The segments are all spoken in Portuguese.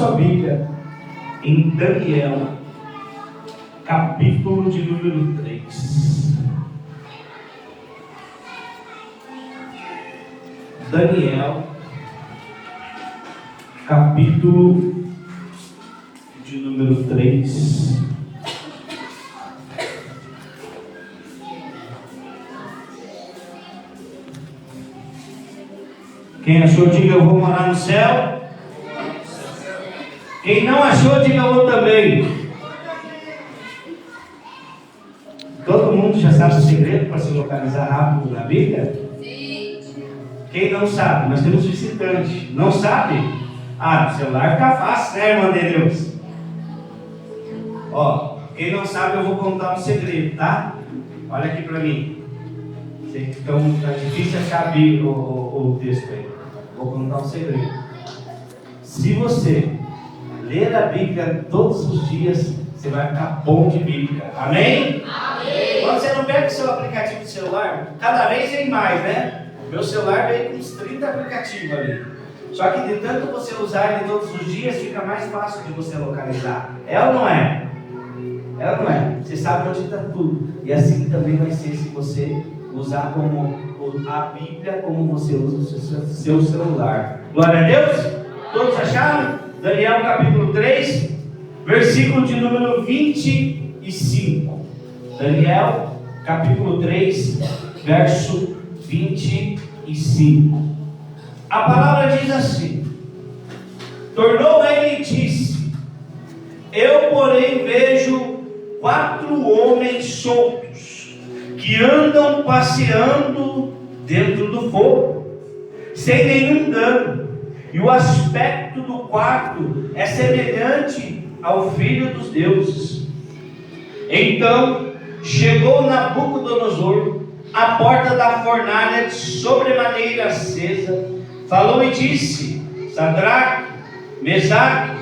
sua Bíblia em Daniel, capítulo de número 3. Daniel, capítulo de número 3. Quem achou, diga eu vou morar no céu. Quem não achou, diga eu vou também. Todo mundo já sabe o segredo para se localizar rápido na Bíblia? Sim. Quem não sabe? Nós temos visitante. Não sabe? No celular fica fácil, né, irmã de Deus? Ó, quem não sabe, eu vou contar um segredo, tá? Olha aqui para mim. Então, é difícil achar a Bíblia, o texto aí. Vou contar um segredo. Se você ler a Bíblia todos os dias, você vai ficar bom de Bíblia. Amém? Amém. Quando você não pega o seu aplicativo de celular, cada vez vem mais, né? Meu celular veio com uns 30 aplicativos ali. Só que de tanto você usar ele todos os dias, fica mais fácil de você localizar. É ou não é? É ou não é? Você sabe onde está tudo. E assim também vai ser se você usar como a Bíblia como você usa o seu celular. Glória a Deus. Todos acharam? Daniel capítulo 3, versículo de número 25. Daniel capítulo 3, verso 25. A palavra diz assim: tornou ele e disse: eu porém vejo 4 homens soltos que andam passeando dentro do fogo, sem nenhum dano, e o aspecto do quarto é semelhante ao filho dos deuses. Então chegou Nabucodonosor à porta da fornalha de sobremaneira acesa, falou e disse: Sadraque, Mesaque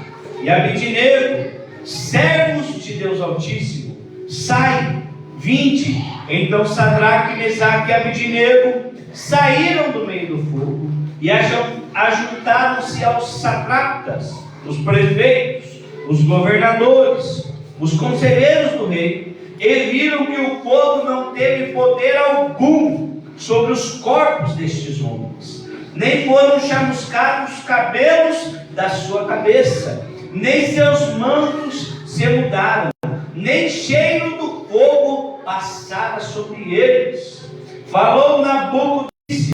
e Abidnego, servos de Deus Altíssimo, sai, vinde. Então Sadraque, Mesaque e Abidnego saíram do meio do fogo e ajuntaram-se aos satrapas, os prefeitos, os governadores, os conselheiros do rei, e viram que o fogo não teve poder algum sobre os corpos destes homens, nem foram chamuscados os cabelos da sua cabeça, nem seus mantos se mudaram, nem cheiro do fogo passara sobre eles. Falou Nabucodonosor, disse: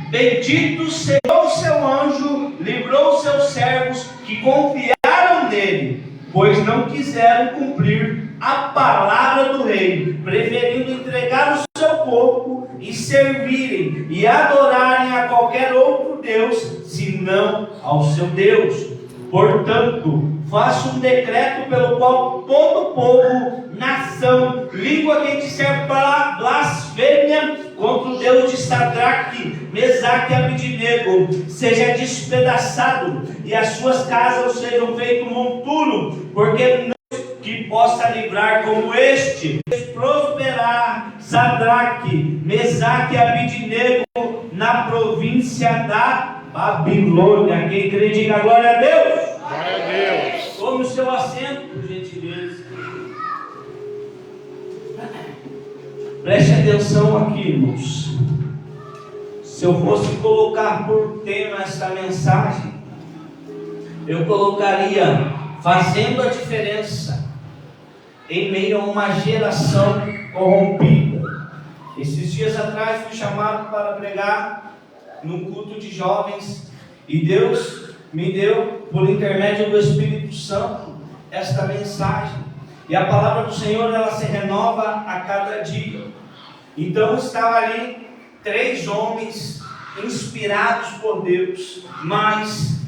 bendito seja o seu anjo, livrou seus servos que confiaram nele, pois não quiseram cumprir a palavra do rei, preferindo entregar o seu corpo e servirem e adorarem a qualquer outro Deus, senão ao seu Deus. Portanto, faço um decreto pelo qual todo povo, nação, língua que disser blasfêmia contra o Deus de Sadraque, Mesaque e Abidnego seja despedaçado, e as suas casas sejam feitas monturo, porque não que possa livrar como este, prosperar Sadraque, Mesaque e Abidnego na província da Babilônia. Quem crê, diga glória a Deus. Glória a Deus. Tome o seu assento, por gentileza. Preste atenção aqui, irmãos. Se eu fosse colocar por tema esta mensagem, eu colocaria: fazendo a diferença em meio a uma geração corrompida. Esses dias atrás fui chamado para pregar num culto de jovens, e Deus me deu, por intermédio do Espírito Santo, esta mensagem. E a palavra do Senhor, ela se renova a cada dia. Então estava ali 3 homens inspirados por Deus, mas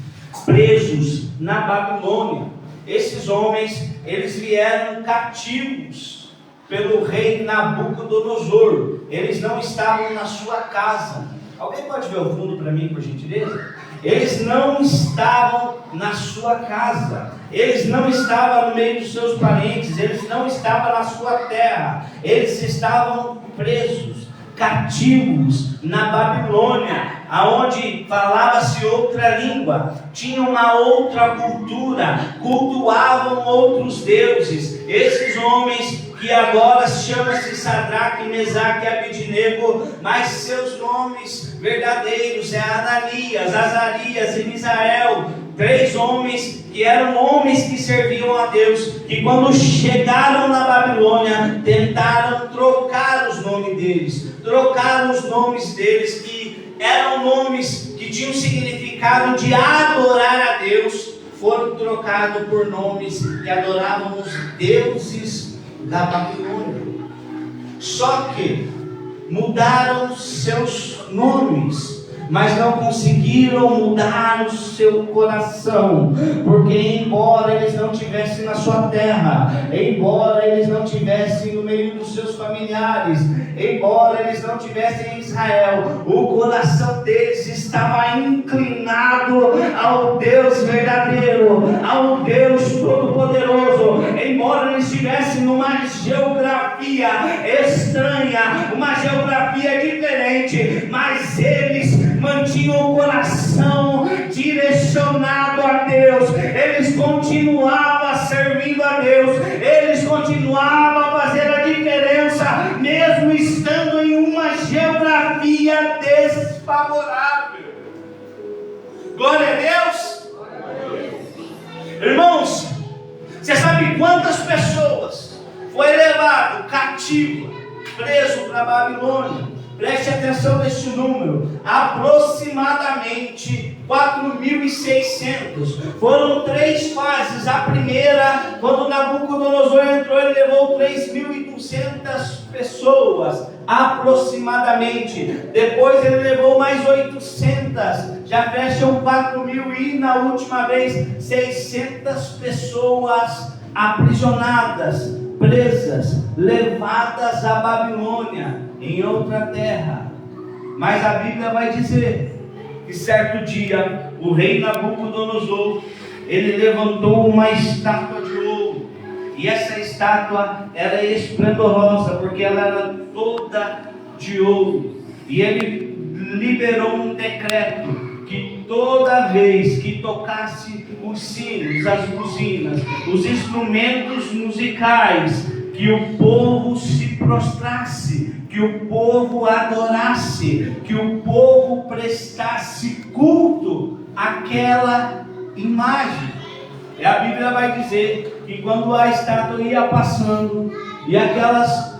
presos na Babilônia. Esses homens, eles vieram cativos pelo rei Nabucodonosor. Eles não estavam na sua casa. Alguém pode ver o fundo para mim, por gentileza? Eles não estavam na sua casa, eles não estavam no meio dos seus parentes, eles não estavam na sua terra, eles estavam presos, cativos na Babilônia. aonde falava-se outra língua, tinham uma outra cultura, cultuavam outros deuses. Esses homens que agora chama-se Sadraque, Mesaque e Abednego, mas seus nomes verdadeiros é Ananias, Azarias e Misael, 3 homens que eram homens que serviam a Deus, que quando chegaram na Babilônia, tentaram trocar os nomes deles, que eram nomes que tinham significado de adorar a Deus, foram trocados por nomes que adoravam os deuses da Babilônia. Só que mudaram seus nomes, mas não conseguiram mudar o seu coração, porque embora eles não estivessem na sua terra, embora eles não estivessem no meio dos seus familiares, embora eles não estivessem em Israel, o coração deles estava inclinado ao Deus verdadeiro, ao Deus Todo-Poderoso. Embora eles estivessem numa geografia estranha, uma geografia diferente, mas eles mantinham o coração direcionado a Deus, eles continuavam servindo a Deus, eles continuavam a fazer a diferença, mesmo estando em uma geografia desfavorável. Glória a Deus! Irmãos, você sabe quantas pessoas foi levado cativo, preso para a Babilônia? Preste atenção neste número, aproximadamente 4.600. Foram 3 fases. A primeira, quando Nabucodonosor entrou, ele levou 3.200 pessoas, aproximadamente. Depois ele levou mais 800, já fecham 4.000, e na última vez 600 pessoas aprisionadas, presas, levadas à Babilônia, em outra terra. Mas a Bíblia vai dizer que certo dia o rei Nabucodonosor, ele levantou uma estátua de ouro, e essa estátua era esplendorosa, porque ela era toda de ouro, e ele liberou um decreto que toda vez que tocasse os sinos, as buzinas, os instrumentos musicais, que o povo se prostrasse, que o povo adorasse, que o povo prestasse culto àquela imagem. E a Bíblia vai dizer que quando a estátua ia passando, e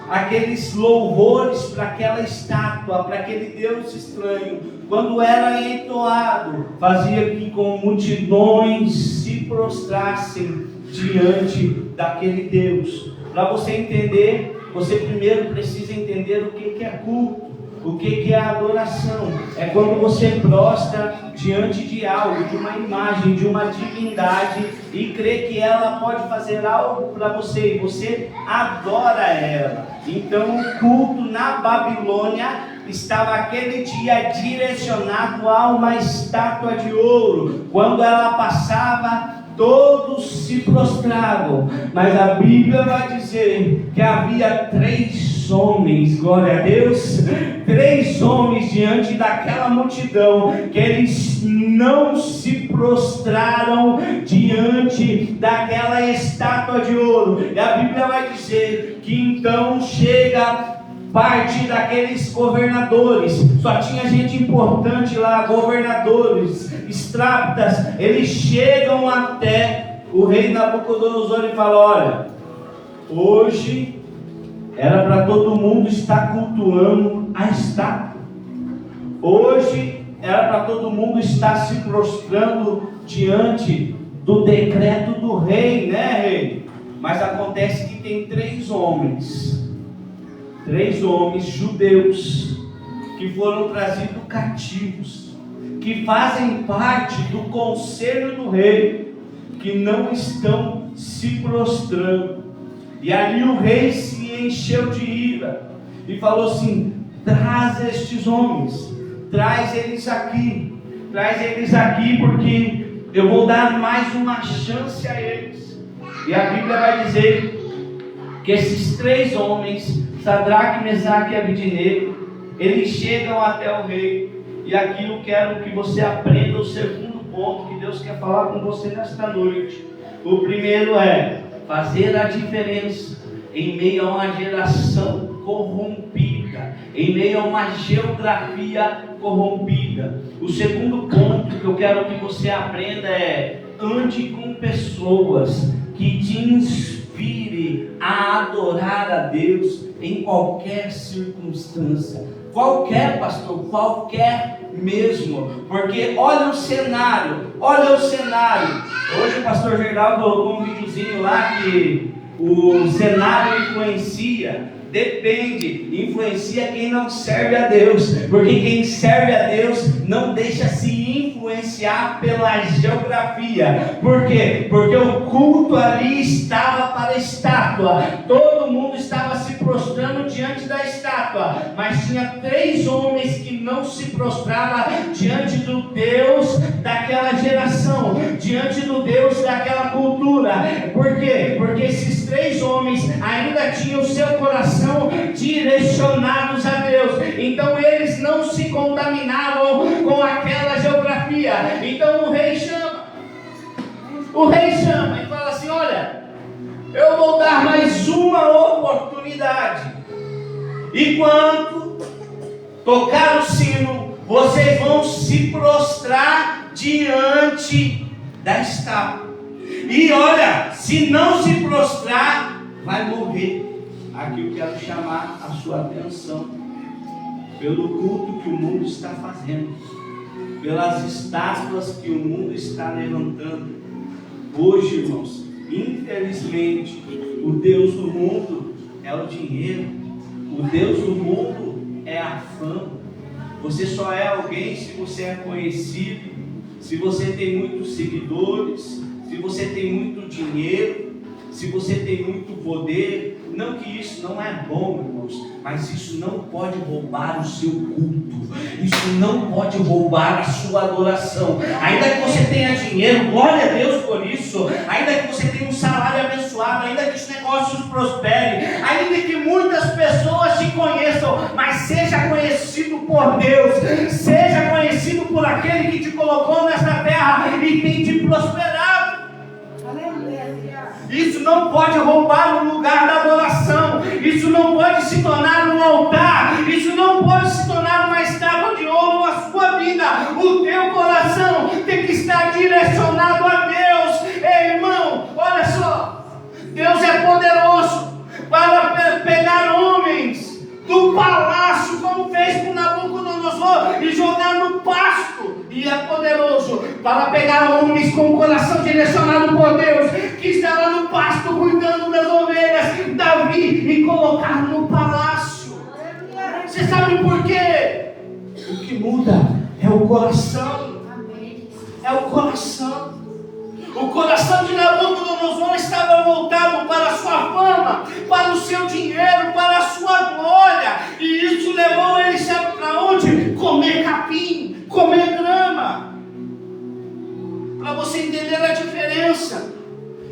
aqueles louvores para aquela estátua, para aquele Deus estranho, quando era entoado, fazia que com multidões se prostrassem diante daquele Deus. Para você entender, você primeiro precisa entender o que é culto, o que é adoração. É quando você prostra diante de algo, de uma imagem, de uma divindade, e crê que ela pode fazer algo para você, e você adora ela. Então o culto na Babilônia estava aquele dia direcionado a uma estátua de ouro. Quando ela passava, todos se prostravam, mas a Bíblia vai dizer que havia 3 homens, glória a Deus, 3 homens diante daquela multidão, que eles não se prostraram diante daquela estátua de ouro. E a Bíblia vai dizer que então chega parte daqueles governadores, só tinha gente importante lá, governadores, estrápitas, eles chegam até o rei Nabucodonosor e falam: olha, hoje era para todo mundo estar cultuando a estátua, hoje era para todo mundo estar se prostrando diante do decreto do rei, né, rei? Mas acontece que tem 3 homens judeus, que foram trazidos cativos, que fazem parte do conselho do rei, que não estão se prostrando. E ali o rei se encheu de ira e falou assim: traz estes homens, traz eles aqui, porque eu vou dar mais uma chance a eles. E a Bíblia vai dizer que esses 3 homens, Sadraque, Mesaque e Abednego, eles chegam até o rei, E aqui eu quero que você aprenda o segundo ponto que Deus quer falar com você nesta noite. O primeiro é fazer a diferença em meio a uma geração corrompida, em meio a uma geografia corrompida. O segundo ponto que eu quero que você aprenda é: ande com pessoas que te inspire a adorar a Deus em qualquer circunstância. Qualquer, pastor, qualquer mesmo. Porque olha o cenário. Hoje o pastor Geraldo colocou um videozinho lá que o cenário influencia. Depende, influencia quem não serve a Deus, porque quem serve a Deus não deixa se influenciar pela geografia. Por quê? Porque o culto ali estava para a estátua, todo mundo estava se prostrando diante da estátua, mas tinha 3 homens que não se prostravam diante do Deus daquela geração, diante do Deus daquela cultura. Por quê? Porque esses 3 homens ainda tinham o seu coração direcionados a Deus, então eles não se contaminavam com aquela geografia. Então o rei chama e fala assim: olha, eu vou dar mais uma oportunidade, e quando tocar o sino, vocês vão se prostrar diante da estátua, e olha, se não se prostrar, vai morrer. Aqui eu quero chamar a sua atenção pelo culto que o mundo está fazendo, pelas estátuas que o mundo está levantando. Hoje, irmãos, infelizmente, o Deus do mundo é o dinheiro, o Deus do mundo é a fama. Você só é alguém se você é conhecido, se você tem muitos seguidores, se você tem muito dinheiro, se você tem muito poder. Não que isso não é bom, irmãos, mas isso não pode roubar o seu culto, isso não pode roubar a sua adoração. Ainda que você tenha dinheiro, glória a Deus por isso, ainda que você tenha um salário abençoado, ainda que os negócios prosperem, ainda que muitas pessoas te conheçam, mas seja conhecido por Deus, seja conhecido por aquele que te colocou nesta terra e tem te prosperado. Isso não pode roubar o lugar da adoração, isso não pode se tornar um altar, isso não pode se tornar uma estátua de ouro na sua vida. O teu coração tem que estar direcionado a Deus. Ei, irmão, olha só, Deus é poderoso para pegar homens do palácio, como fez com Nabucodonosor, e jogar no pasto. E é poderoso para pegar homens com o coração direcionado por Deus, que estava no pasto cuidando das ovelhas, Davi, e colocar no palácio. Você sabe por quê? O que muda é o coração. É o coração. O coração de Nabucodonosor estava voltado para a sua fama, para o seu dinheiro, para a sua glória. E isso levou ele, sabe para onde? Comer capim, comer grama. Para você entender a diferença.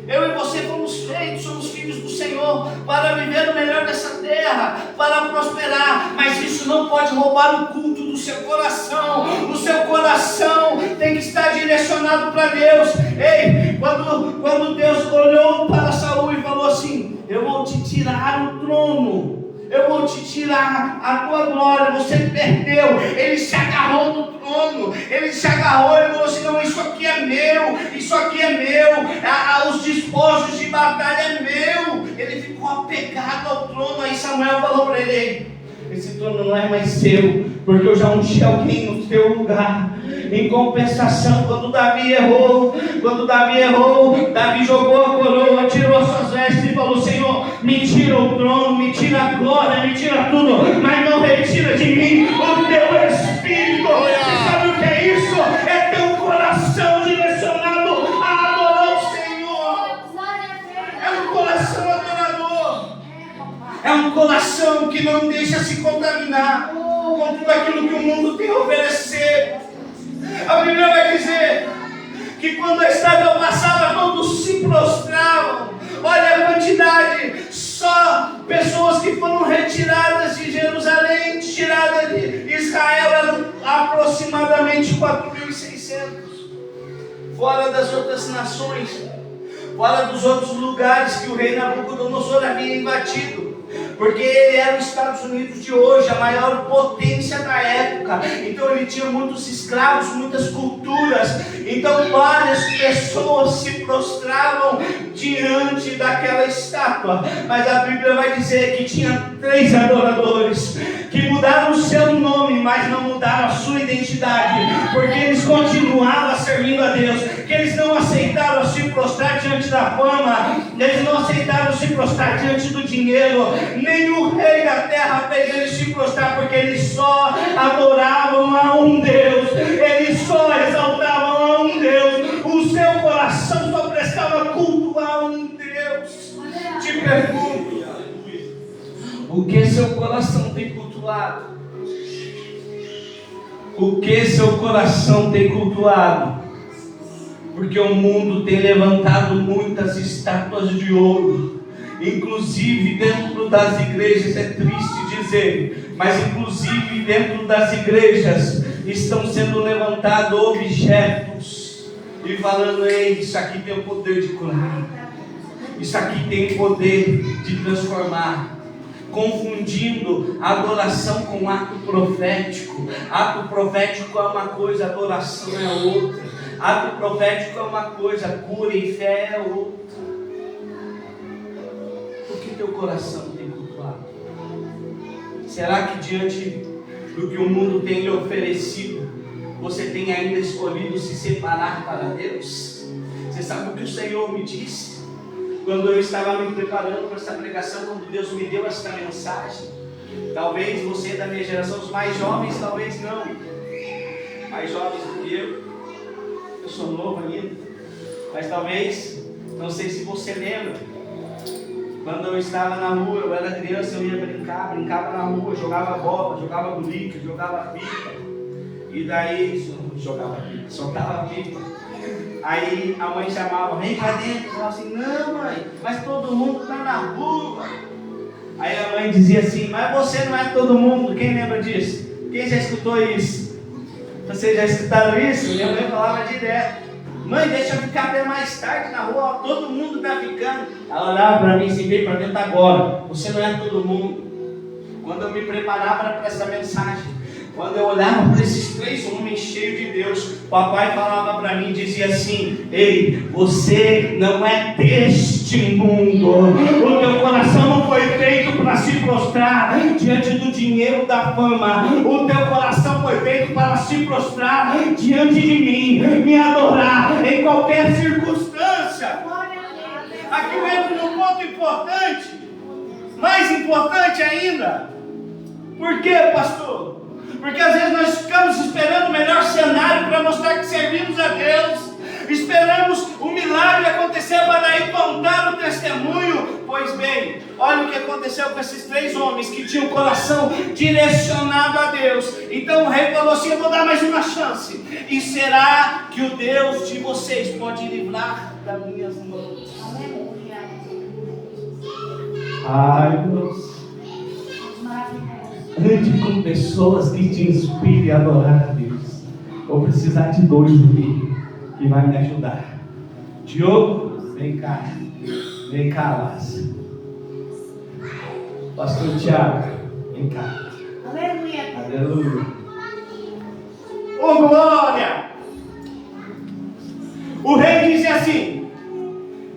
Eu e você fomos feitos, somos filhos do Senhor, para viver o melhor dessa terra, para prosperar, mas isso não pode roubar o culto do seu coração. O seu coração tem que estar direcionado para Deus. Ei, quando Deus olhou para Saul e falou assim: eu vou te tirar o trono, eu vou te tirar a tua glória, você perdeu. Ele se agarrou no trono, ele se agarrou e falou assim: não, isso aqui é meu, isso aqui é meu, os despojos de batalha é meu. Ele ficou apegado ao trono. Aí Samuel falou para ele: esse trono não é mais seu, porque eu já ungi alguém no teu lugar. Em compensação, quando Davi errou, Davi jogou a coroa, tirou suas vestes e falou: Senhor, me tira o trono, me tira a glória, me tira tudo, mas não retira de mim o teu Espírito. Você sabe o que é isso? É teu coração direcionado a adorar o Senhor. É um coração adorador. É um coração que não deixa se contaminar com tudo aquilo que o mundo tem a oferecer. A Bíblia vai dizer que quando a estátua passava, todos se prostravam. Olha a quantidade, só pessoas que foram retiradas de Jerusalém, tiradas de Israel, eram aproximadamente 4.600. Fora das outras nações, fora dos outros lugares que o rei Nabucodonosor havia invadido. Porque ele era os Estados Unidos de hoje, a maior potência da época. Então ele tinha muitos escravos, muitas culturas. Então várias pessoas se prostravam diante daquela estátua. Mas a Bíblia vai dizer que tinha 3 adoradores que mudaram o seu nome, mas não mudaram a sua identidade, porque eles continuavam servindo a Deus. Que eles não aceitaram se prostrar diante da fama, eles não aceitaram se prostrar diante do dinheiro. Nem o rei da terra fez eles se prostrar, porque eles só adoravam a um Deus, eles só exaltavam a um Deus. O seu coração só prestava culto a um Deus. Te pergunto, o que seu coração tem cultuado? O que seu coração tem cultuado? Porque o mundo tem levantado muitas estátuas de ouro, inclusive dentro das igrejas. É triste dizer, mas inclusive dentro das igrejas estão sendo levantados objetos e falando: ei, isso aqui tem o poder de curar, isso aqui tem o poder de transformar, confundindo adoração com ato profético. Ato profético é uma coisa, adoração é outra. Ato profético é uma coisa, cura e fé é outra. O que teu coração tem cultuado? Será que diante do que o mundo tem lhe oferecido, você tem ainda escolhido se separar para Deus? Você sabe o que o Senhor me disse? Quando eu estava me preparando para essa pregação, quando Deus me deu esta mensagem. Talvez você é da minha geração, os mais jovens, talvez não. Mais jovens do que eu sou novo ainda. Mas talvez, não sei se você lembra, quando eu estava na rua, eu era criança, eu ia brincava na rua, jogava bola, jogava boliche, jogava pipa. E daí, soltava pipa. Aí a mãe chamava: vem pra dentro. Eu falava assim: não, mãe, mas todo mundo está na rua. Aí a mãe dizia assim: mas você não é todo mundo. Quem lembra disso? Quem já escutou isso? Vocês já escutaram isso? Minha mãe falava direto: mãe, deixa eu ficar até mais tarde na rua, todo mundo está ficando. Ela olhava para mim assim: vem para dentro agora, você não é todo mundo. Quando eu me preparava para essa mensagem, quando eu olhava para esses 3 homens cheios de Deus, o papai falava para mim, dizia assim: ei, você não é deste mundo. O teu coração não foi feito para se prostrar diante do dinheiro, da fama. O teu coração foi feito para se prostrar diante de mim, me adorar em qualquer circunstância. Aqui eu entro num ponto importante, mais importante ainda. Por quê, pastor? Porque às vezes nós ficamos esperando o melhor cenário para mostrar que servimos a Deus. Esperamos o milagre acontecer para daí contar o testemunho. Pois bem, olha o que aconteceu com esses 3 homens que tinham o coração direcionado a Deus. Então o rei falou assim: eu vou dar mais uma chance. E será que o Deus de vocês pode livrar das minhas mãos? Ai, Deus. Ande com pessoas que te inspirem a adorar a Deus. Vou precisar de 2 aqui que vai me ajudar. Diogo, vem cá. Vem cá, Lázaro. Pastor Tiago, vem cá. Aleluia. Aleluia. Oh, glória! O rei disse assim: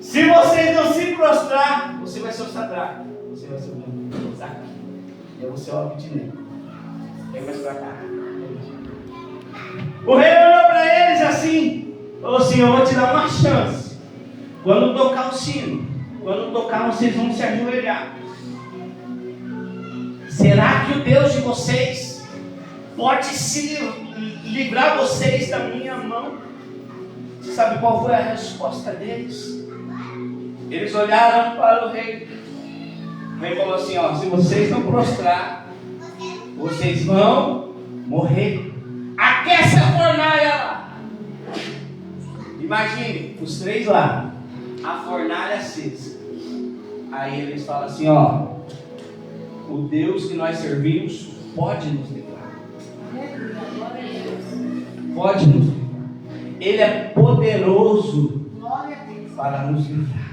se vocês não se prostrar, você vai ser o Sadraque, você vai ser o Mesaque, e eu vou ser o Abednego. Vem mais pra cá. O rei olhou para eles assim, falou assim: eu vou te dar uma chance. Quando tocar o sino, quando tocar, vocês vão se ajoelhar. Será que o Deus de vocês pode se livrar vocês da minha mão? Você sabe qual foi a resposta deles? Eles olharam para o rei. O rei falou assim: ó, se vocês não prostrar, vocês vão morrer. Aquece a fornalha lá. Imagine, os 3 lá, a fornalha acesa. Aí eles falam assim: ó, o Deus que nós servimos pode nos livrar. pode nos livrar. Ele é poderoso para nos livrar.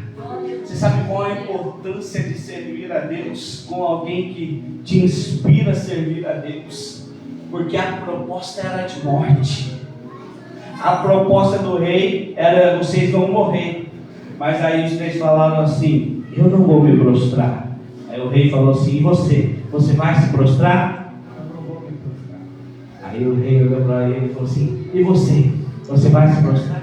Você sabe qual é a importância de servir a Deus com alguém que te inspira a servir a Deus? Porque a proposta era de morte. A proposta do rei era: vocês vão morrer. Mas aí os três falaram assim: eu não vou me prostrar. Aí o rei falou assim: e você? Você vai se prostrar? Eu não vou me prostrar. Aí o rei olhou para ele e falou assim: e você? Você vai se prostrar?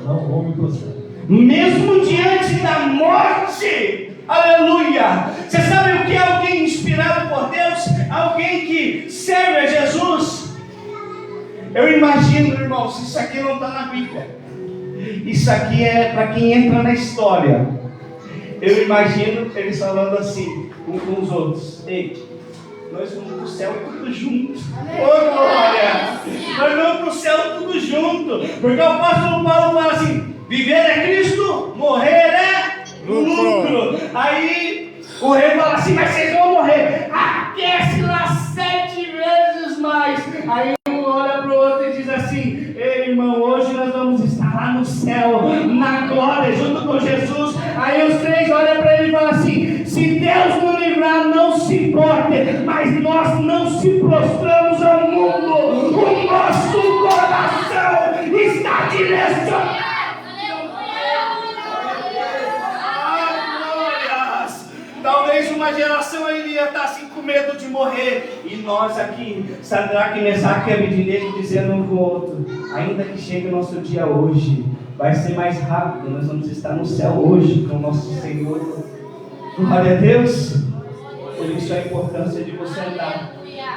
Não vou me prostrar. Mesmo diante da morte, aleluia! Você sabe o que é alguém inspirado por Deus? Alguém que serve a Jesus? Eu imagino, irmãos, isso aqui não está na Bíblia. Isso aqui é para quem entra na história. Eu imagino eles falando assim, um com os outros: ei, nós vamos para o céu tudo junto. Oh, glória! Nós vamos para o céu tudo junto. Porque o apóstolo Paulo fala assim: viver é Cristo, morrer é lucro. Aí o rei fala assim: mas vocês vão morrer. Aquece lá 7 vezes mais. Aí um olha para o outro e diz assim: ei, irmão, hoje nós vamos estar lá no céu, na glória, junto com Jesus. Aí os três olham para ele e falam assim: se Deus nos livrar, não se importe, mas nós não se prostramos ao mundo. O nosso coração está direcionado. Talvez uma geração iria estar assim com medo de morrer. E nós aqui, Sadraque, Mesaque e Abednego, dizendo um com o outro: ainda que chegue o nosso dia hoje, vai ser mais rápido. Nós vamos estar no céu hoje com o nosso Senhor. Glória a Deus. Por isso a importância de você andar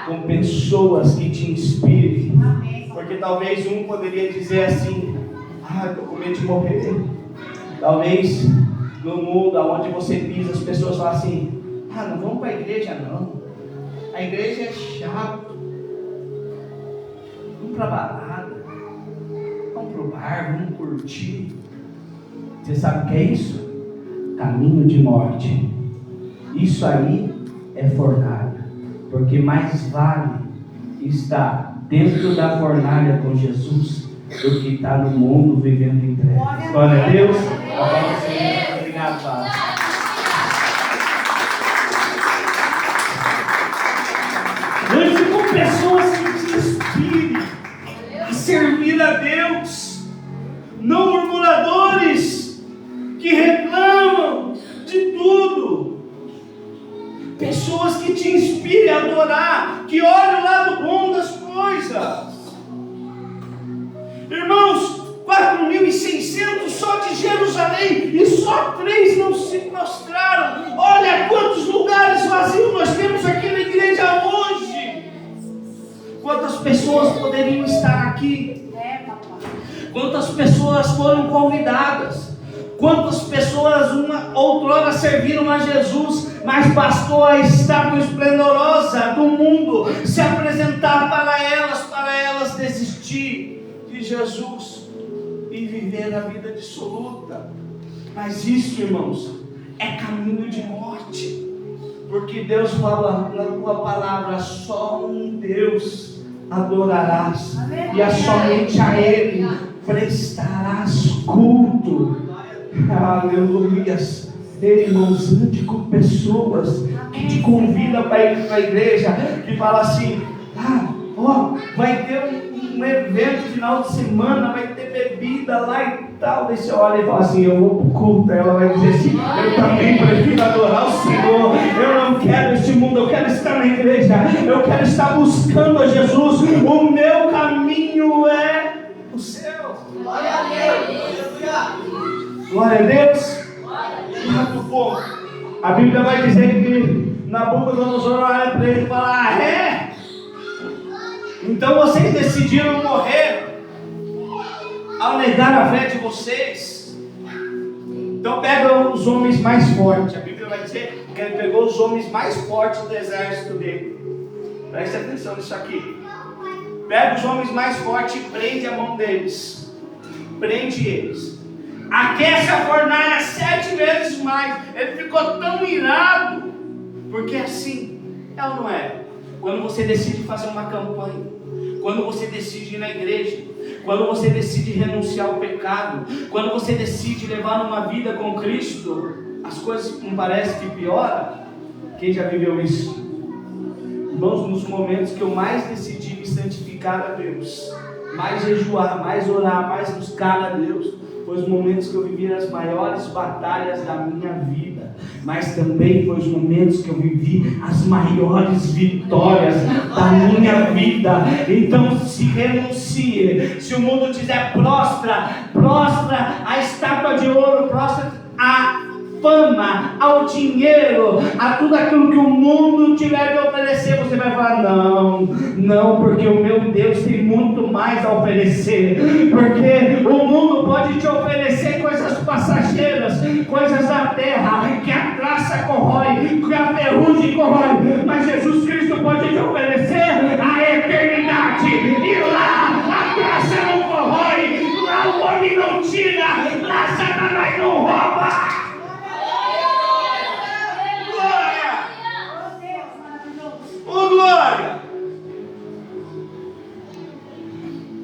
com pessoas que te inspirem. Porque talvez um poderia dizer assim: estou com medo de morrer. Talvez no mundo onde você pisa, as pessoas falam assim: não vamos para a igreja não. A igreja é chato. Vamos para a balada. Vamos para o bar, vamos curtir. Você sabe o que é isso? Caminho de morte. Isso aí é fornalha. Porque mais vale estar dentro da fornalha com Jesus do que estar no mundo vivendo em trevas. Glória a Deus. Obrigado, Pai. Ande com pessoas que te inspirem a servir a Deus, não murmuradores que reclamam de tudo. Pessoas que te inspirem a adorar, que olhem o lado bom das coisas. Irmãos, 4.600 só de Jerusalém, e só 3 não se prostraram. Olha quantos lugares vazios nós temos aqui na igreja hoje. Quantas pessoas poderiam estar aqui? Quantas pessoas foram convidadas? Quantas pessoas outrora serviram a Jesus, mas bastou a estátua esplendorosa do mundo se apresentar para elas desistir de Jesus e viver a vida dissoluta. Mas isso, irmãos, é caminho de morte. Porque Deus fala na tua palavra: só um Deus adorarás, e somente a Ele prestarás culto. Aleluias. Irmãos, ande com pessoas que te convidam para ir para a igreja, que fala assim: vai ter um evento final de semana, vai ter bebida lá e tal. Daí você olha e fala assim: eu vou para o culto. Ela vai dizer assim: eu também prefiro adorar o Senhor. Eu não quero este mundo, eu quero estar na igreja, eu quero estar buscando a Jesus. O meu caminho é o céu. Glória a Deus. Glória a Deus. Muito bom. A Bíblia vai dizer que Nabucodonosor olha para ele e fala: então vocês decidiram morrer ao negar a fé de vocês? Então pega os homens mais fortes. A Bíblia vai dizer que ele pegou os homens mais fortes do exército dele. Preste atenção nisso aqui. Pega os homens mais fortes e prende a mão deles. Prende eles. Aquece a fornalha 7 vezes mais. Ele ficou tão irado. Porque assim, é ou não é? Quando você decide fazer uma campanha, quando você decide ir na igreja, quando você decide renunciar ao pecado, quando você decide levar uma vida com Cristo, as coisas não parecem que pioram. Quem já viveu isso? Irmãos, nos momentos que eu mais decidi me santificar a Deus, mais jejuar, mais orar, mais buscar a Deus, foi os momentos que eu vivi as maiores batalhas da minha vida, mas também foi os momentos que eu vivi as maiores vitórias da minha vida. Então se renuncie. Se o mundo dizer prostra a estátua de ouro, prostra a fama, ao dinheiro, a tudo aquilo que o mundo tiver de oferecer, você vai falar: não, porque o meu Deus tem muito mais a oferecer. Porque o mundo pode te oferecer coisas passageiras, coisas da terra, que a traça corrói, que a ferrugem corrói, mas Jesus Cristo pode te oferecer a eternidade, e lá a traça não corrói, lá o homem não tira, lá Satanás não rouba. Glória!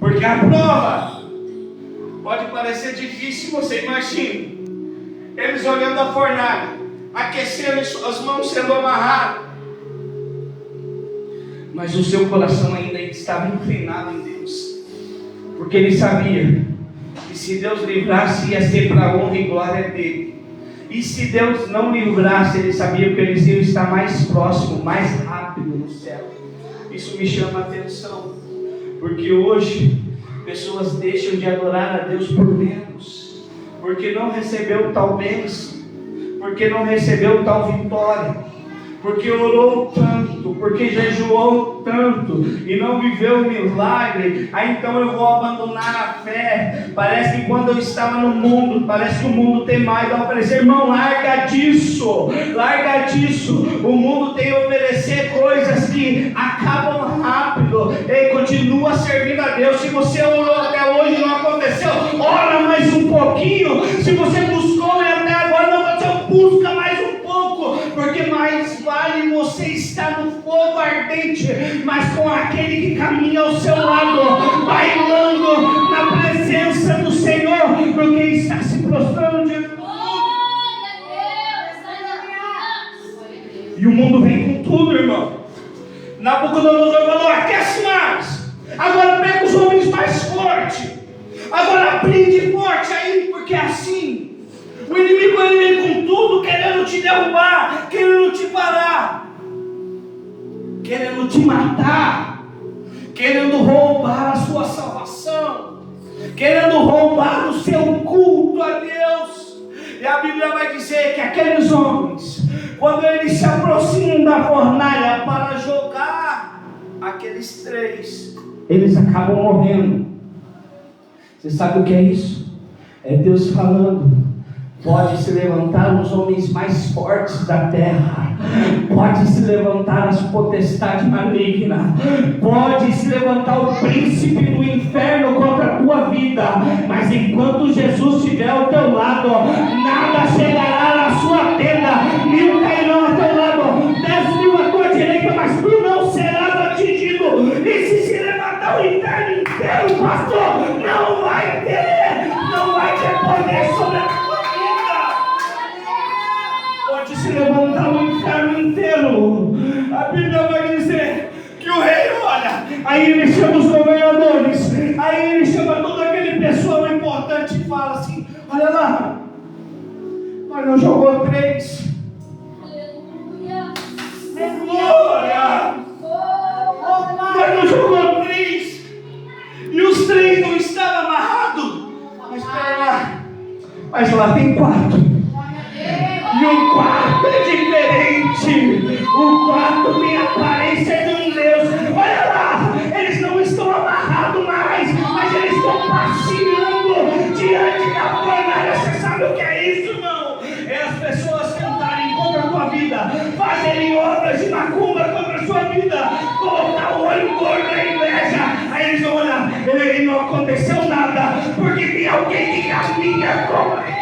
Porque a prova pode parecer difícil, você imagina eles olhando a fornalha, aquecendo as mãos sendo amarradas, mas o seu coração ainda estava inclinado em Deus, porque ele sabia que se Deus livrasse, ia ser para a honra e glória dele. E se Deus não livrasse, ele sabia que eles iam estar mais próximo, mais rápido no céu. Isso me chama a atenção, porque hoje pessoas deixam de adorar a Deus por menos, porque não recebeu tal bênção, porque não recebeu tal vitória, porque orou tanto, porque jejuou tanto e não viveu o milagre. Aí então eu vou abandonar a fé. Parece que quando eu estava no mundo, parece que o mundo tem mais a oferecer. Irmão, larga disso, larga disso. O mundo tem a oferecer coisas que acabam rápido. Ei, continua servindo a Deus. Se você orou até hoje e não aconteceu, ora mais um pouquinho. Se você buscou e até agora não aconteceu, busca mais um pouco, porque mais vale você estar no fogo ardente, mas com aquele que caminha ao seu lado, bailando na presença do Senhor, do que está se prostrando diante do mundo. E o mundo vem com tudo, irmão. Nabucodonosor falou: aquece mais, agora pega os homens mais fortes, agora prende forte aí, porque é assim. O inimigo ele vem com tudo, querendo te derrubar, querendo te parar, querendo te matar, querendo roubar a sua salvação, querendo roubar o seu culto a Deus. E a Bíblia vai dizer que aqueles homens, quando eles se aproximam da fornalha para jogar aqueles três, eles acabam morrendo. Você sabe o que é isso? É Deus falando: pode se levantar os homens mais fortes da terra, pode se levantar as potestades malignas, pode se levantar o príncipe do inferno contra a tua vida, mas enquanto Jesus estiver ao teu lado, nada chegará na sua tenda. 1000 cairão ao teu lado, 10.000 à tua direita, mas tu não serás atingido. E se levantar o inferno inteiro, pastor, não vai ter poder sobre a tua vida. Se levantar o inferno inteiro. A Bíblia vai dizer que o rei olha, aí ele chama os governadores, aí ele chama todo aquele pessoal importante e fala assim: olha lá, mas não jogou 3. Glória! Mas não jogou 3. E os 3 não estavam amarrados. Mas espera lá, mas lá tem 4. E o quarto é diferente. O quarto tem a aparência de um Deus. Olha lá, eles não estão amarrados mais, mas eles estão passeando diante da fornalha. Você sabe o que é isso, irmão? É as pessoas tentarem contra a tua vida, fazerem obras de macumba contra a sua vida, colocar o olho gordo na inveja. Aí eles vão olhar, e não aconteceu nada, porque tem alguém que caminha com eles.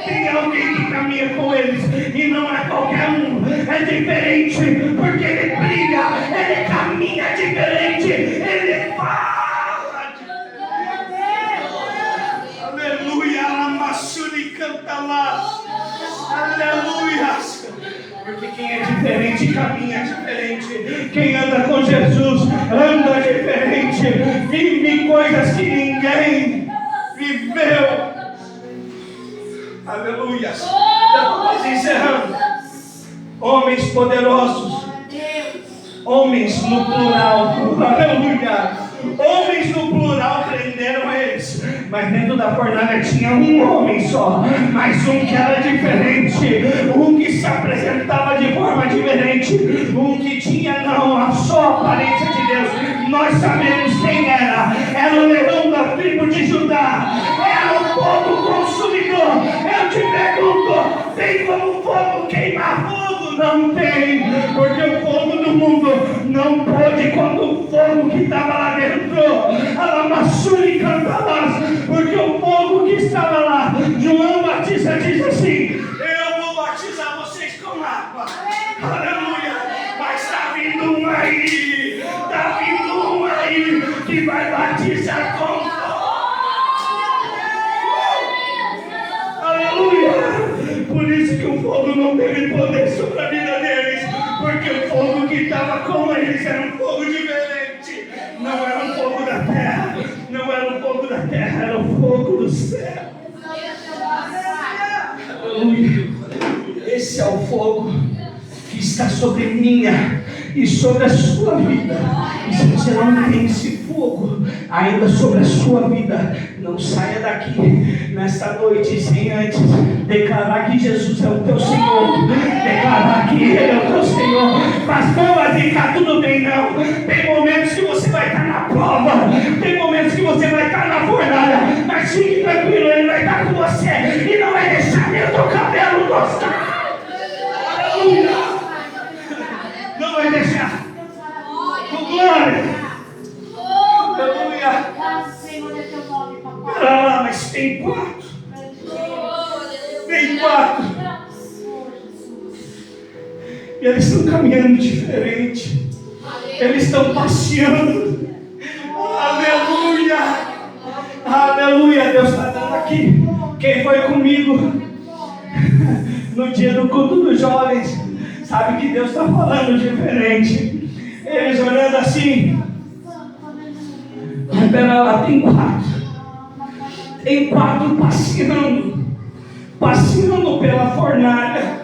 Tem alguém que caminha com eles, e não é qualquer um, é diferente, porque ele brilha, ele caminha diferente, ele Aleluia. Porque quem é diferente caminha diferente. Quem anda com Jesus anda diferente. Vive coisas que ninguém viveu. Aleluia. Estamos encerrando. Homens poderosos. Homens no plural. Aleluia. Homens no plural prenderam eles. Mas dentro da fornalha tinha um homem só. Mas um que era diferente. Um que se apresentava de forma diferente. Um que tinha a só aparência de Deus. Nós sabemos quem era. Era o leão da tribo de Judá. Era o fogo consumidor. Eu te pergunto, tem como fogo queimar fogo? Não tem, porque o fogo do mundo não pôde quando o fogo que estava lá dentro, Alamassuri cantabas, porque o fogo que estava lá, João Batista diz assim: eu vou batizar vocês com água, aleluia, mas está vindo um aí que vai batizar com fogo, aleluia. Por isso que o fogo não teve poder sobre a vida deles, porque o fogo que estava com eles era um fogo diferente. Não era um fogo da terra, não era um fogo da terra, era o fogo do céu. Aleluia. Esse é o fogo que está sobre minha e sobre a sua vida. E se você não tem esse fogo ainda sobre a sua vida, não saia daqui nesta noite sem antes declarar que Jesus é o teu Senhor, declarar que Ele é o teu Senhor. Pastor, vai ficar tudo bem? Não. Tem momentos que você vai estar na prova, tem momentos que você vai estar na fornalha, mas fique tranquilo, Ele vai estar com você e não vai deixar nem o teu cabelo gostar. Aleluia. Não vai deixar. Com glória. Aleluia. Ah, mas tem quatro. Tem quatro. E eles estão caminhando diferente. Eles estão passeando. Aleluia. Aleluia. Deus está dando aqui. Quem foi comigo no dia do culto dos jovens sabe que Deus está falando diferente. Eles olhando assim. Mas pera lá, tem quatro. Tem quatro passeando pela fornalha.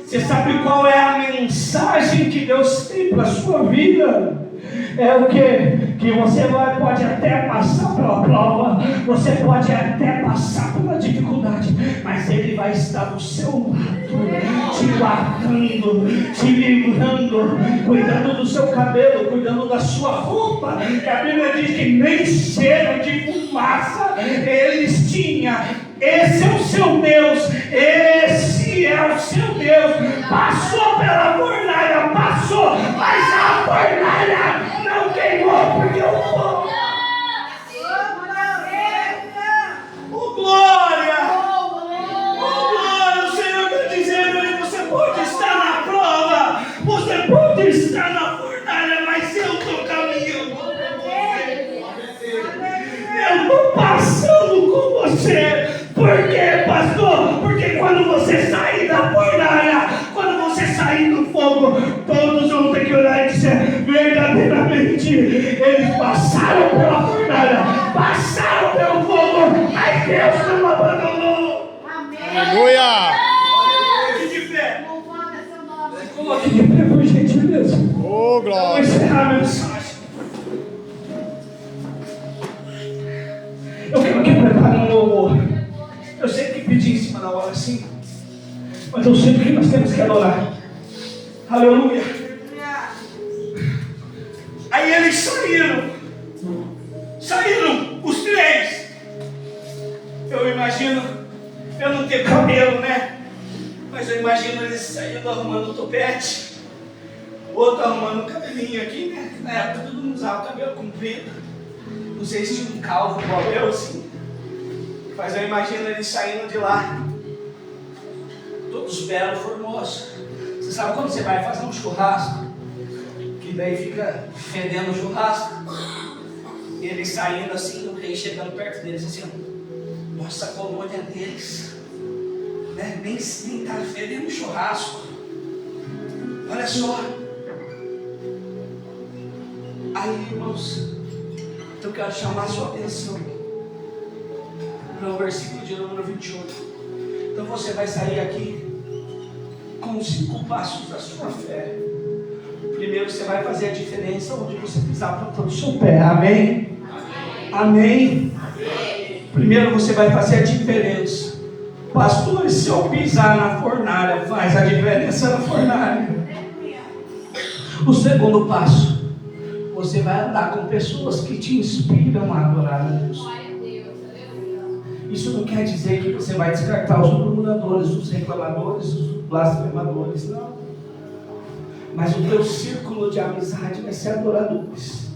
Você sabe qual é a mensagem que Deus tem para a sua vida? É o que? Que você pode até passar pela prova, você pode até passar pela dificuldade, mas Ele vai estar do seu lado, te guardando, te livrando, cuidando do seu cabelo, cuidando da sua roupa. A Bíblia diz que nem cheiro de fumaça eles tinham. Esse é o seu Deus, esse é o seu Deus. Passou pela fornalha, passou, mas a fornalha não queimou, porque o fogo. Oh glória! Oh glória! O Senhor está dizendo que você pode estar na prova, você pode estar na fornalha, mas eu estou caminhando com você. Eu estou passando com você. Por quê, pastor? Porque quando você sair da fornalha, quando você sair do fogo, todos vão ter que olhar e dizer: verdadeiramente, eles passaram pela fornalha, passaram pelo fogo, mas Deus não abandonou. Amém. Aleluia! Coloque de pé. Coloque de pé, por gentileza. Oh, glória! Vou encerrar a mensagem. Eu quero que preparem um louvor. Eu sei que pedi em cima da hora assim, mas eu sei que nós temos que adorar. Aleluia. Aí eles saíram os três. Eu imagino, eu não tenho cabelo, né? Mas eu imagino eles saindo arrumando o topete, outro arrumando o cabelinho aqui, né? Na época todo mundo usava o cabelo comprido. Não sei se tinha um calvo igual eu assim. Mas eu imagino eles saindo de lá, todos belos, formosos. Você sabe quando você vai fazer um churrasco, que daí fica fedendo o churrasco, e eles saindo assim, o rei chegando perto deles assim: nossa, a colônia deles né? Nem está fedendo churrasco. Olha só. Aí, irmãos, eu quero chamar a sua atenção para o versículo de número 28. Então você vai sair aqui com os 5 passos da sua fé. Primeiro você vai fazer a diferença onde você pisar para o seu pé. Amém? Amém? Amém? Primeiro você vai fazer a diferença. Pastor, se eu pisar na fornalha, faz a diferença na fornalha. O segundo passo, você vai andar com pessoas que te inspiram a adorar a Deus. Isso não quer dizer que você vai descartar os murmuradores, os reclamadores, os blasfemadores, não. Mas o teu círculo de amizade vai ser adoradores.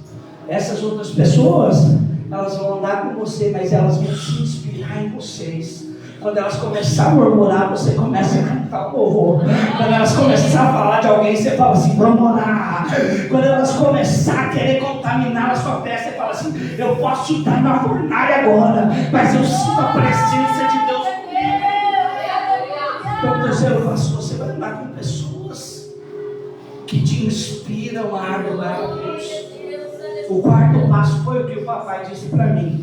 Essas outras pessoas, elas vão andar com você, mas elas vão se inspirar em vocês. Quando elas começarem a murmurar, você começa a cantar o louvor. Quando elas começarem a falar de alguém, você fala assim, vamos orar. Quando elas começarem a querer contaminar a sua fé, você fala assim, eu posso estar na fornalha agora, mas eu sinto a presença de Deus comigo. Então, o terceiro passo, você vai andar com pessoas que te inspiram a adorar a Deus. O quarto passo foi o que o papai disse para mim.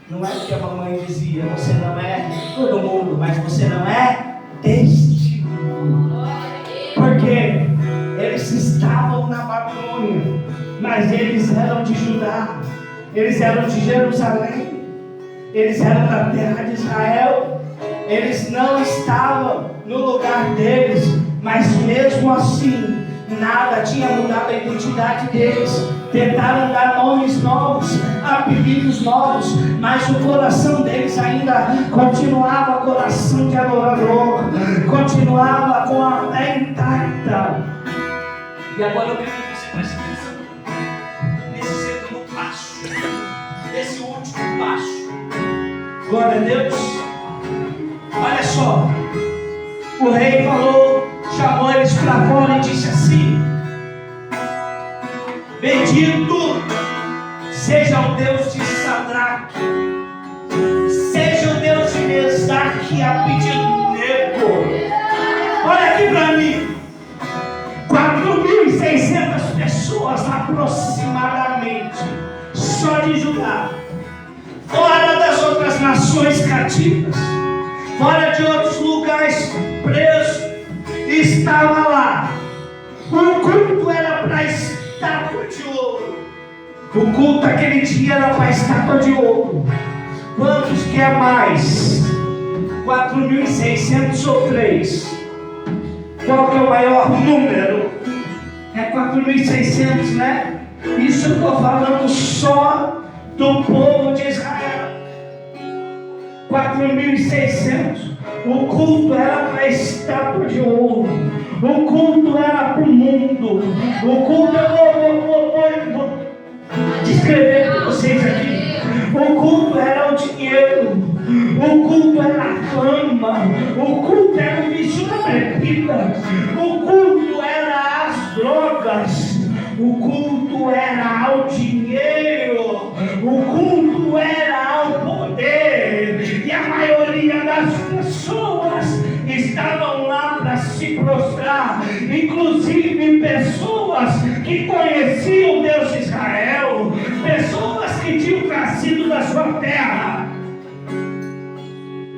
Não é o que a mamãe dizia, você não é todo mundo, mas você não é deste mundo. Porque eles estavam na Babilônia, mas eles eram de Judá, eles eram de Jerusalém, eles eram da terra de Israel, eles não estavam no lugar deles, mas mesmo assim, nada tinha mudado a identidade deles. Tentaram dar nomes novos, apelidos novos, mas o coração deles ainda continuava coração de adorador, continuava com a fé intacta. E agora eu quero que você preste atenção nesse segundo passo, nesse último passo. Glória a Deus. Olha só, o rei falou, chamou eles para fora e disse assim: bendito seja o Deus de Sadraque, seja o Deus de Mesaque e Abednego. Olha aqui para mim, 4.600 pessoas aproximadamente, só de Judá, fora das outras nações cativas, fora de outros lugares presos, estava lá. O culto era para estátua de ouro. O culto aquele dia era para estátua de ouro. Quantos quer mais? 4.600 ou 3? Qual que é o maior número? É 4.600, né? Isso eu estou falando só do povo de Israel. 4.600. O culto era para estátua de ouro. O culto era para o mundo. O culto, eu vou descrever para vocês aqui. O culto era o dinheiro. O culto era a fama. O culto era o vício da bebida. O culto era as drogas. O culto era ao dinheiro. O culto era ao poder. E a maioria das pessoas estavam lá para se prostrar, inclusive pessoas que conheciam o Deus de Israel, pessoas que tinham nascido da sua terra,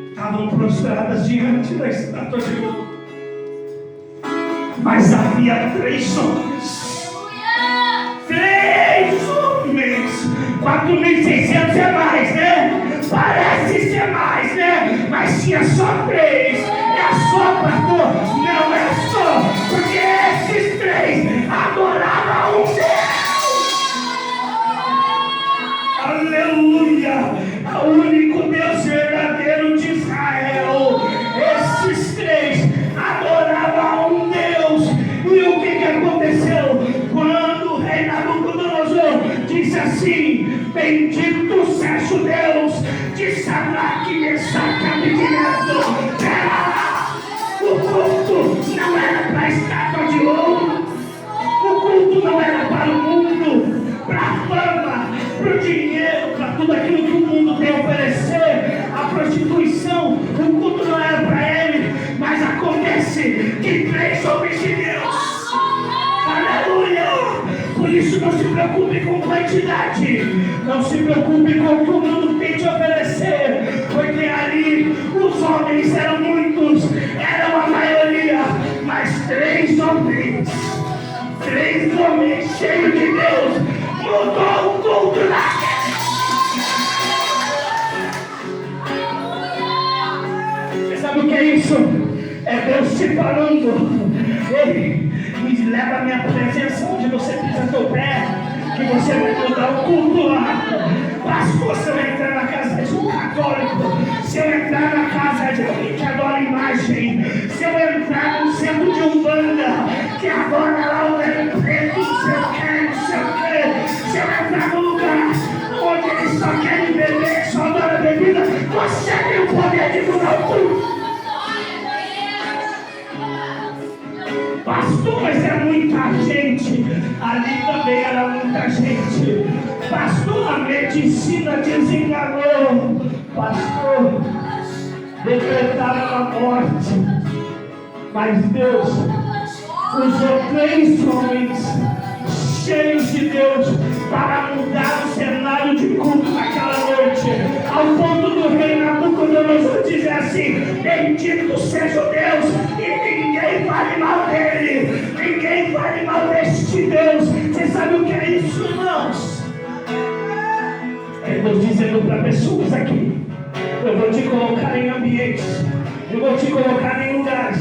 estavam prostradas diante da estátua de ouro. Mas havia 3 homens, 4.600 é mais, né? Parece ser mais, né? Mas tinha só 3. É só, pastor? Não é só, porque esses 3 adoravam um Deus. Aleluia! O único Deus verdadeiro de Israel. Esses 3 adoravam um Deus. E o que aconteceu? Quando o rei Nabucodonosor disse assim: bendito seja o Deus de Sadraque, Mesaque e Abednego. O culto não era para a estátua de ouro. O culto não era para o mundo, para a fama, para o dinheiro, para tudo aquilo que o mundo tem oferecido. preocupe com quantidade. Não se preocupe com o que o mundo tem te oferecer. Porque ali os homens eram muitos, eram a maioria, mas 3 homens cheios de Deus, mudou o culto da Sabe o que é isso? É Deus te falando. Ei, me leva a minha presença onde você pisa teu pé, que você vai mudar o culto lá. Pastor, se eu entrar na casa de um católico, se eu entrar na casa de alguém que adora imagem, se eu entrar no centro de Umbanda, que adora lá o velho preto, não sei o que, se eu entrar no lugar onde eles só querem beber, só adora bebida, você tem o poder de mudar o culto. Pastor, mas é muita gente. Ali também era muita gente. Pastor, a medicina desenganou. Pastor, decretaram a morte. Mas Deus usou 3 homens cheios de Deus para mudar o cenário de culto naquela noite, ao ponto do rei Nabucodonosor dizer assim: bendito seja o Deus, e ninguém fale mal dele, ninguém fale mal deste Deus. Você sabe o que é isso, irmãos? É Deus dizendo para pessoas aqui: eu vou te colocar em ambientes, eu vou te colocar em lugares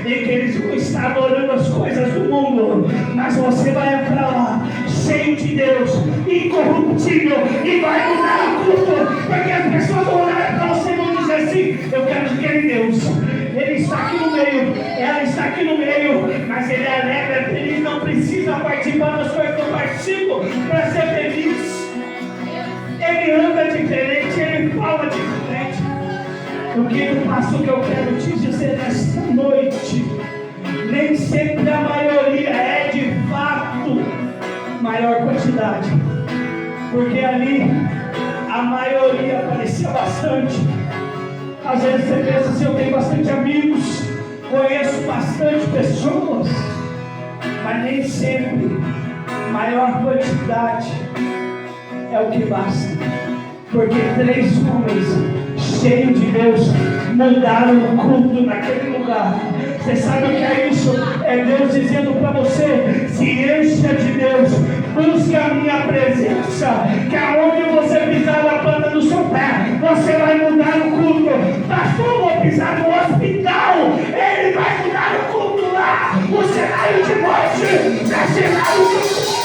em que eles vão estar adorando as coisas do mundo, mas você vai entrar lá cheio de Deus, incorruptível, e vai mudar o culto, porque as pessoas vão olhar para você e vão dizer assim: eu quero aquele Deus, ele está aqui no meio, ela está aqui no meio, mas ele é alegre, é feliz, não precisa participar das coisas que eu participo para ser feliz. Ele anda diferente, ele fala diferente. O que passo que eu quero te dizer nesta noite: nem sempre a maioria é de fato maior quantidade, porque ali a maioria parecia bastante. Às vezes você pensa assim: eu tenho bastante amigos, conheço bastante pessoas, mas nem sempre maior quantidade é o que basta, porque 3 homens cheios de Deus mudaram o culto naquele lugar. Você sabe o que é isso? É Deus dizendo para você: se encha de Deus, busca a minha presença, que aonde você pisar na planta do seu pé, você vai mudar o culto. Pastor, vou pisar no hospital, ele vai mudar o culto lá. O cenário de morte é cenário de...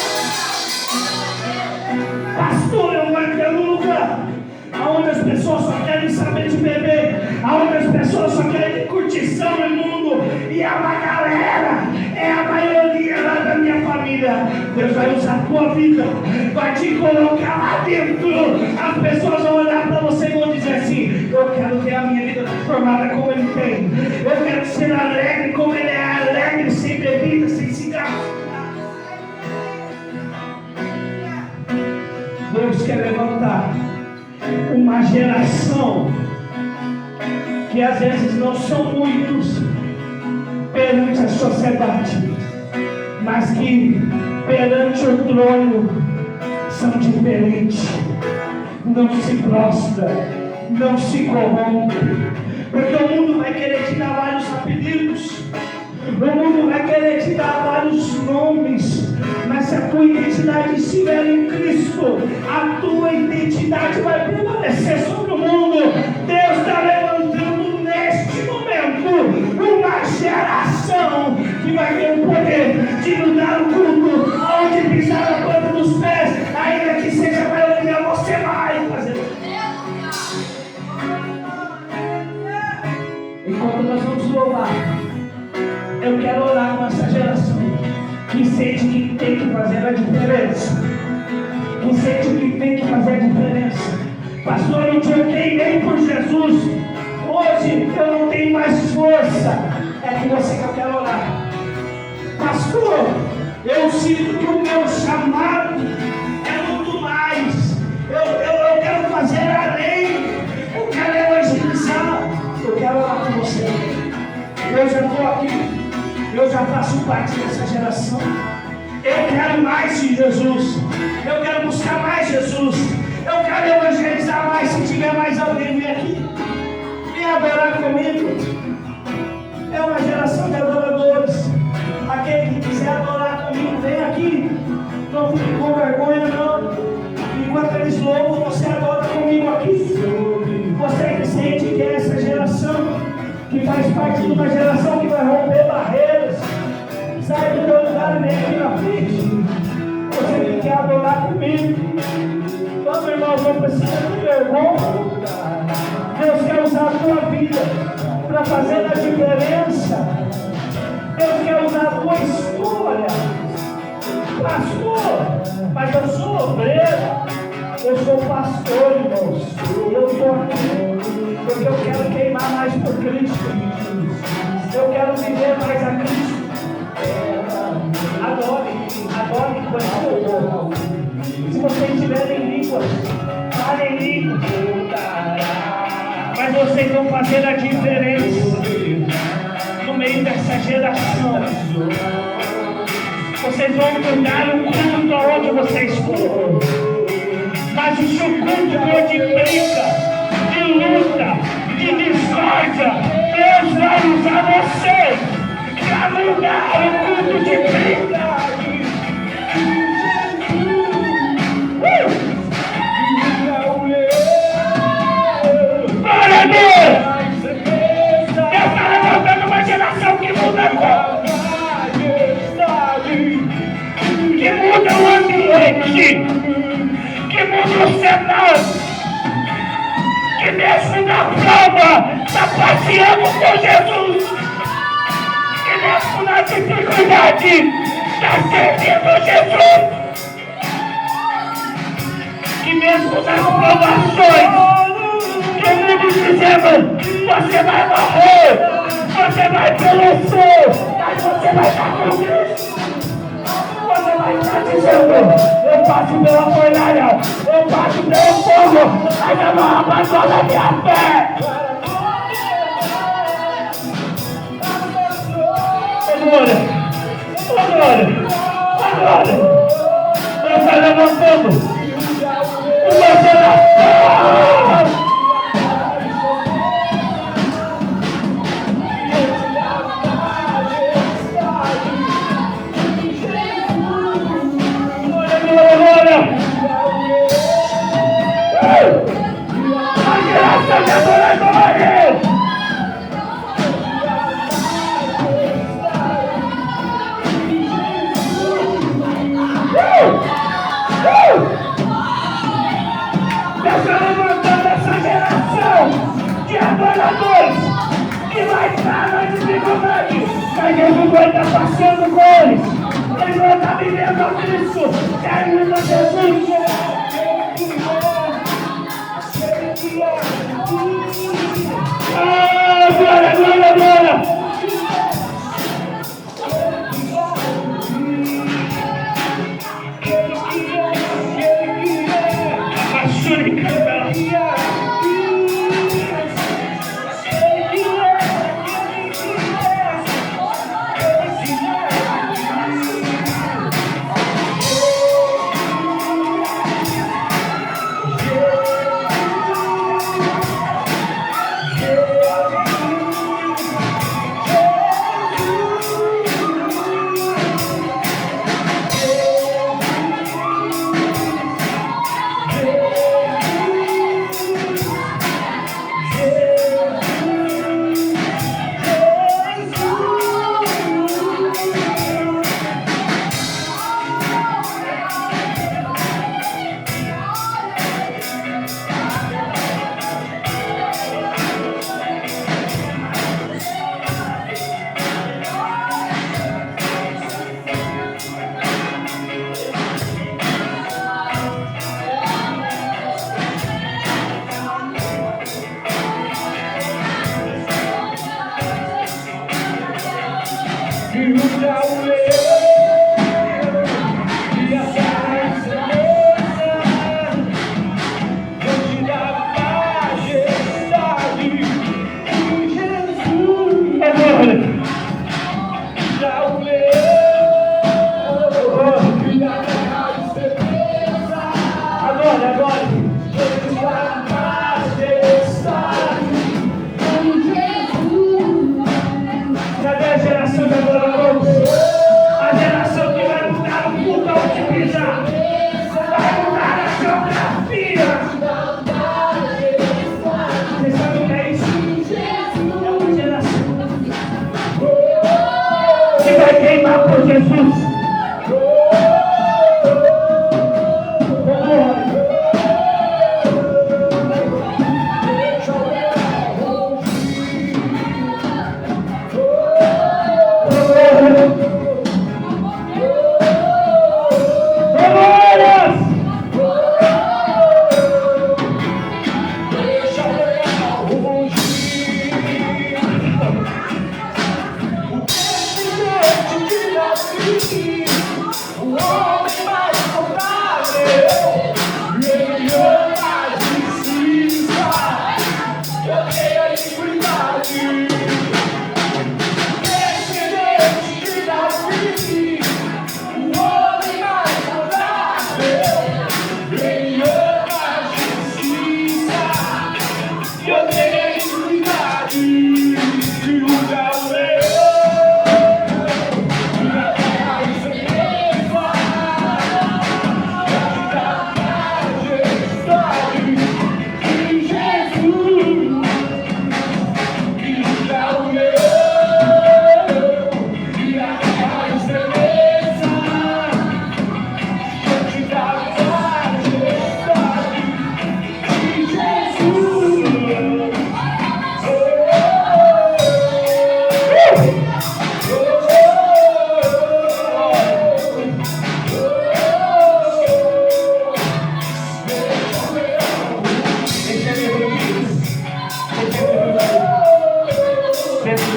Pastor, eu vou entrar no lugar aonde as pessoas só querem saber de beber, aonde as pessoas só querem curtição no mundo, e é uma galera, é a maioria lá da minha família. Deus vai usar a tua vida, vai te colocar lá dentro. As pessoas vão olhar para você e vão dizer assim: eu quero ter a minha vida transformada como ele tem, eu quero ser alegre como ele é alegre, sem bebida, sem cigarro. Deus quer levantar uma geração que às vezes não são muitos perante a sociedade, mas que perante o trono são diferentes, não se prostra, não se corrompe, porque o mundo vai querer te dar vários apelidos, o mundo vai querer te dar vários nomes, mas se a tua identidade estiver em Cristo, a tua identidade vai prevalecer sobre o mundo. Deus está levantando neste momento uma geração que vai ter o poder de mudar o culto, aonde pisar a planta dos pés, ainda que seja a maioria, você vai fazer. Enquanto nós vamos louvar, eu quero orar com essa geração que sente que tem que fazer a diferença, que sente que tem que fazer a diferença. Pastor, eu troquei bem por Jesus, hoje eu não tenho mais força. É com você que eu quero orar. Pastor, eu sinto que o meu chamado é muito mais, eu quero fazer além, eu quero evangelizar. Eu quero orar com você. Eu já estou aqui, eu já faço parte dessa geração. Eu quero mais de Jesus. Eu quero buscar mais Jesus. Eu quero evangelizar mais. Se tiver mais alguém, vem aqui. Vem adorar comigo. É uma geração de adoradores. Aquele que quiser adorar comigo, vem aqui. Não fique com vergonha, não. Enquanto eles louvam, você adora comigo aqui. Você que sente que é essa geração, que faz parte de uma geração que vai romper barreiras. Sai do teu lugar e vem aqui na frente. Você que quer adorar comigo. Vamos, irmãos, não precisa de vergonha. Deus quer usar a tua vida para fazer a diferença. Deus quer usar a tua história. Pastor, mas eu sou obreiro. Eu sou pastor, irmãos. E eu estou aqui porque eu quero queimar mais por Cristo. Eu quero viver mais a Cristo. Adore enquanto eu dou. Se vocês estiverem em línguas, falem em línguas. Mas vocês vão fazer a diferença no meio dessa geração. Vocês vão mudar o culto aonde vocês foram. Mas o seu culto de briga, de luta, de discórdia, Deus vai usar vocês para mudar o culto de briga. Glória a Deus! Deus está levantando uma geração que muda a que muda o ambiente, que muda o cenário, que mesmo na prova está passeando com Jesus, que mesmo na dificuldade está servindo Jesus, que mesmo nas provações que o mundo dizendo, você vai morrer, você vai perecer, mas você vai estar com Cristo. Você vai estar dizendo, eu passo pela fornalha, eu passo pelo fogo, mas eu não abandono a minha fé. Agora, Deus está levantando uma geração. Mas Jesus vai estar passeando com eles. Eles vão estar vivendo a Cristo. Termina Jesus. Ah, glória, glória, glória.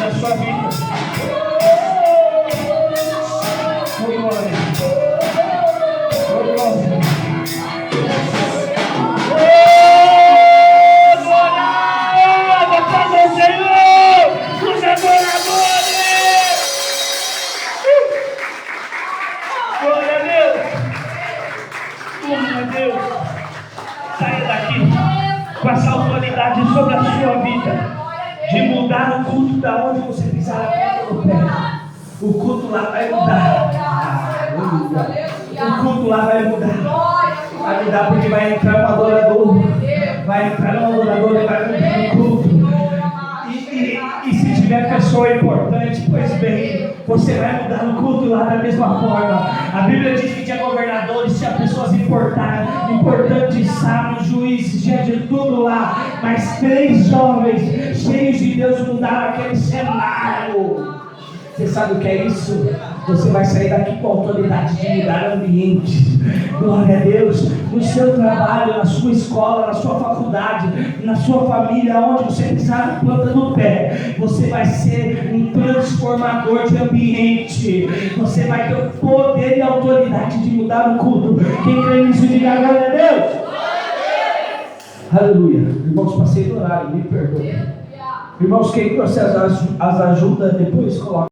na sua vida. Oh, glória. Oh, glória. Oh, glória! Botando o Senhor! Os adoradores! Glória a Deus! Glória a Deus! Saia daqui com essa autoridade sobre a sua vida, de mudar o culto da onde você pisar a ponta do pé. O culto lá vai mudar. O culto lá vai mudar. Vai mudar porque vai entrar um adorador. Vai entrar um adorador e vai mudar o culto. E se tiver pessoa importante, pois bem, você vai mudar o culto lá da mesma forma. A Bíblia diz que tinha governadores, tinha pessoas importantes, sábios, juízes, tinha de tudo lá. Mas 3 jovens cheios de Deus mudaram aquele cenário. Você sabe o que é isso? Você vai sair daqui com a autoridade de mudar ambientes. Glória a Deus. No seu trabalho, na sua escola, na sua faculdade, na sua família, onde você pisar na planta do pé, você vai ser um transformador de ambiente. Você vai ter o poder e a autoridade de mudar o culto. Quem crê nisso, diga glória a Deus. Aleluia. Irmãos, passei do horário, me perdoe. Irmãos, quem trouxe as ajudas, depois coloca.